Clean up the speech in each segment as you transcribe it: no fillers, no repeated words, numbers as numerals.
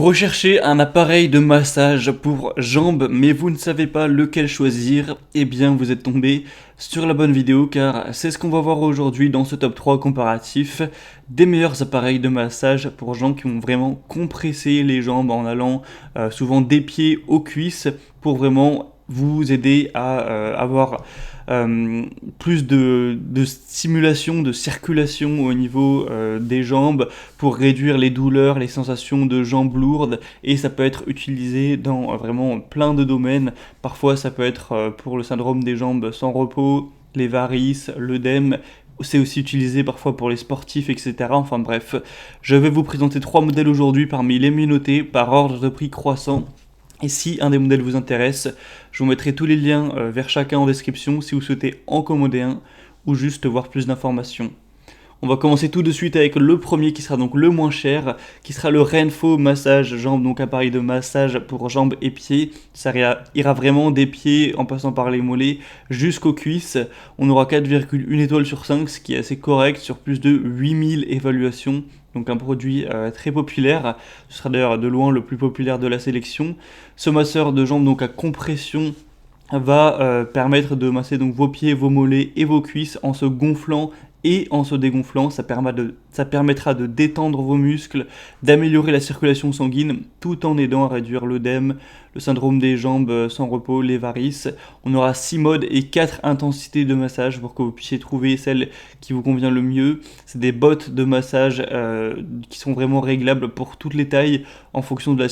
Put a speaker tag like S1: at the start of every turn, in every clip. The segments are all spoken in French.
S1: Vous recherchez un appareil de massage pour jambes, mais vous ne savez pas lequel choisir, eh bien vous êtes tombé sur la bonne vidéo car c'est ce qu'on va voir aujourd'hui dans ce top 3 comparatif des meilleurs appareils de massage pour gens qui ont vraiment compressé les jambes en allant souvent des pieds aux cuisses pour vraiment vous aider à avoir plus de stimulation, de circulation au niveau des jambes pour réduire les douleurs, les sensations de jambes lourdes, et ça peut être utilisé dans vraiment plein de domaines. Parfois ça peut être pour le syndrome des jambes sans repos, les varices, l'œdème. C'est aussi utilisé parfois pour les sportifs, etc. Enfin bref, je vais vous présenter 3 modèles aujourd'hui parmi les mieux notés par ordre de prix croissant. Et si un des modèles vous intéresse, je vous mettrai tous les liens vers chacun en description si vous souhaitez en commander un ou juste voir plus d'informations. On va commencer tout de suite avec le premier qui sera donc le moins cher, qui sera le Renpho Massage Jambes, donc appareil de massage pour jambes et pieds. Ça ira vraiment des pieds en passant par les mollets jusqu'aux cuisses. On aura 4,1 étoiles sur 5, ce qui est assez correct sur plus de 8000 évaluations. Donc un produit très populaire, ce sera d'ailleurs de loin le plus populaire de la sélection. Ce masseur de jambes donc à compression va permettre de masser donc vos pieds, vos mollets et vos cuisses en se gonflant et en se dégonflant. Ça permettra de détendre vos muscles, d'améliorer la circulation sanguine tout en aidant à réduire l'œdème, le syndrome des jambes sans repos, les varices. On aura 6 modes et 4 intensités de massage pour que vous puissiez trouver celle qui vous convient le mieux. C'est des bottes de massage qui sont vraiment réglables pour toutes les tailles en fonction de la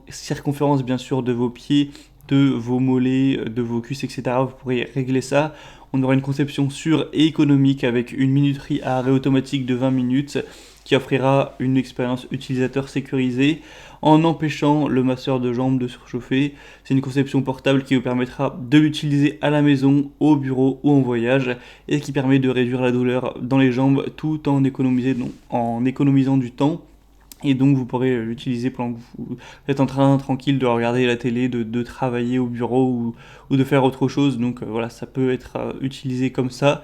S1: circonférence bien sûr de vos pieds, de vos mollets, de vos cuisses, etc. Vous pourrez régler ça. On aura une conception sûre et économique avec une minuterie à arrêt automatique de 20 minutes qui offrira une expérience utilisateur sécurisée en empêchant le masseur de jambes de surchauffer. C'est une conception portable qui vous permettra de l'utiliser à la maison, au bureau ou en voyage et qui permet de réduire la douleur dans les jambes tout en économisant du temps. Et donc vous pourrez l'utiliser pendant que vous êtes en train tranquille de regarder la télé, de travailler au bureau ou de faire autre chose. Donc voilà, ça peut être utilisé comme ça.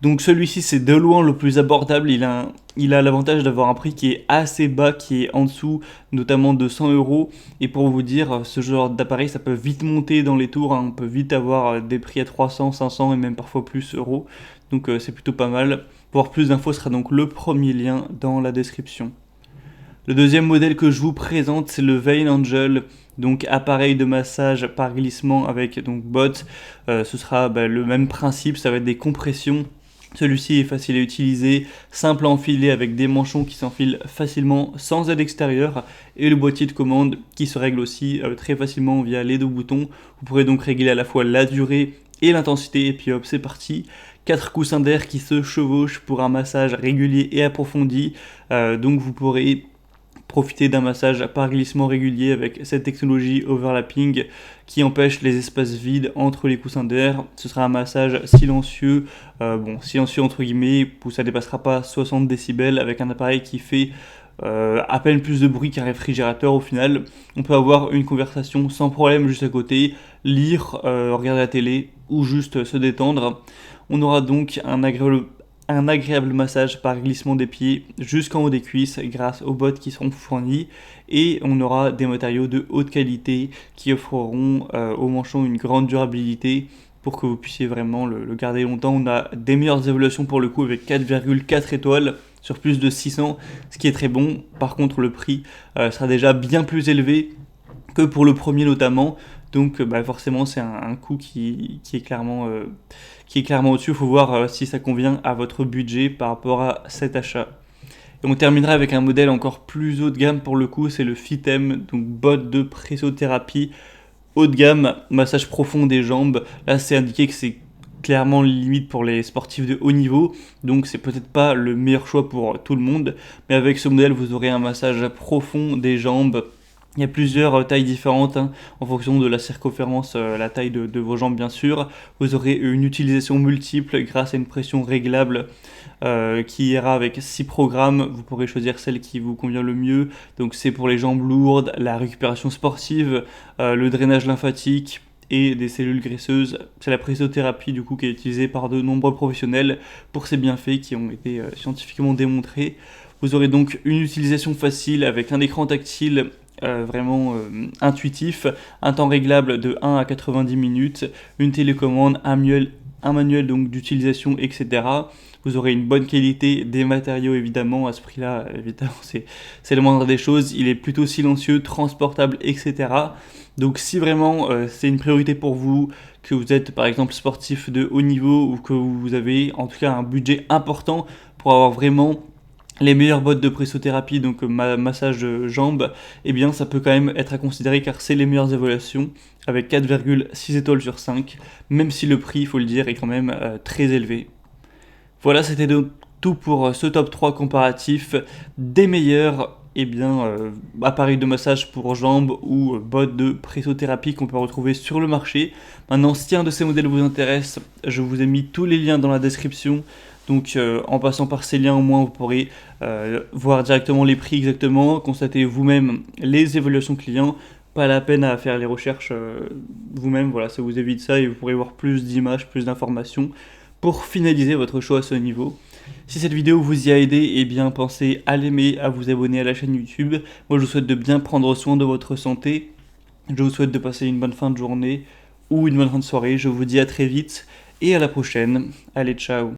S1: Donc celui-ci c'est de loin le plus abordable, il a l'avantage d'avoir un prix qui est assez bas, qui est en dessous notamment de 100 euros. Et pour vous dire, ce genre d'appareil ça peut vite monter dans les tours, hein. On peut vite avoir des prix à 300, 500 et même parfois plus euros. Donc c'est plutôt pas mal. Pour avoir plus d'infos sera donc le premier lien dans la description. Le deuxième modèle que je vous présente, c'est le Vein Angel, donc appareil de massage par glissement avec donc bottes. Ce sera le même principe, ça va être des compressions. Celui-ci est facile à utiliser, simple à enfiler avec des manchons qui s'enfilent facilement sans aide extérieure et le boîtier de commande qui se règle aussi très facilement via les 2 boutons. Vous pourrez donc régler à la fois la durée et l'intensité et puis hop, c'est parti. 4 coussins d'air qui se chevauchent pour un massage régulier et approfondi. Donc vous pourrez profiter d'un massage par glissement régulier avec cette technologie overlapping qui empêche les espaces vides entre les coussins d'air. Ce sera un massage silencieux, silencieux entre guillemets, où ça ne dépassera pas 60 décibels avec un appareil qui fait à peine plus de bruit qu'un réfrigérateur au final. On peut avoir une conversation sans problème juste à côté, lire, regarder la télé ou juste se détendre. On aura donc un agréable massage par glissement des pieds jusqu'en haut des cuisses grâce aux bottes qui seront fournies, et on aura des matériaux de haute qualité qui offreront aux manchons une grande durabilité pour que vous puissiez vraiment le garder longtemps. On a des meilleures évaluations pour le coup avec 4,4 étoiles sur plus de 600, ce qui est très bon. Par contre le prix sera déjà bien plus élevé que pour le premier notamment. Donc forcément c'est un coût qui est clairement au-dessus. Il faut voir si ça convient à votre budget par rapport à cet achat. Et on terminera avec un modèle encore plus haut de gamme pour le coup, c'est le Fitem, donc botte de pressothérapie haut de gamme, massage profond des jambes. Là c'est indiqué que c'est clairement limite pour les sportifs de haut niveau, donc c'est peut-être pas le meilleur choix pour tout le monde, mais avec ce modèle vous aurez un massage profond des jambes. Il y a plusieurs tailles différentes en fonction de la circonférence, la taille de vos jambes bien sûr. Vous aurez une utilisation multiple grâce à une pression réglable qui ira avec 6 programmes. Vous pourrez choisir celle qui vous convient le mieux. Donc c'est pour les jambes lourdes, la récupération sportive, le drainage lymphatique et des cellules graisseuses. C'est la pressothérapie du coup qui est utilisée par de nombreux professionnels pour ses bienfaits qui ont été scientifiquement démontrés. Vous aurez donc une utilisation facile avec un écran tactile vraiment intuitif, un temps réglable de 1 à 90 minutes, une télécommande, un manuel donc d'utilisation, etc. Vous aurez une bonne qualité des matériaux évidemment, à ce prix-là, évidemment c'est le moindre des choses, il est plutôt silencieux, transportable, etc. Donc si vraiment c'est une priorité pour vous, que vous êtes par exemple sportif de haut niveau ou que vous avez en tout cas un budget important pour avoir vraiment les meilleures bottes de pressothérapie, donc massage jambes, eh bien ça peut quand même être à considérer car c'est les meilleures évaluations avec 4,6 étoiles sur 5, même si le prix, il faut le dire, est quand même très élevé. Voilà, c'était donc tout pour ce top 3 comparatif des meilleurs appareils de massage pour jambes ou bottes de pressothérapie qu'on peut retrouver sur le marché. Maintenant, si un de ces modèles vous intéresse, je vous ai mis tous les liens dans la description. Donc en passant par ces liens, au moins vous pourrez voir directement les prix exactement, constater vous-même les évaluations clients. Pas la peine à faire les recherches vous-même, voilà, ça vous évite ça et vous pourrez voir plus d'images, plus d'informations pour finaliser votre choix à ce niveau. Si cette vidéo vous y a aidé, eh bien pensez à l'aimer, à vous abonner à la chaîne YouTube. Moi je vous souhaite de bien prendre soin de votre santé. Je vous souhaite de passer une bonne fin de journée ou une bonne fin de soirée. Je vous dis à très vite et à la prochaine. Allez, ciao.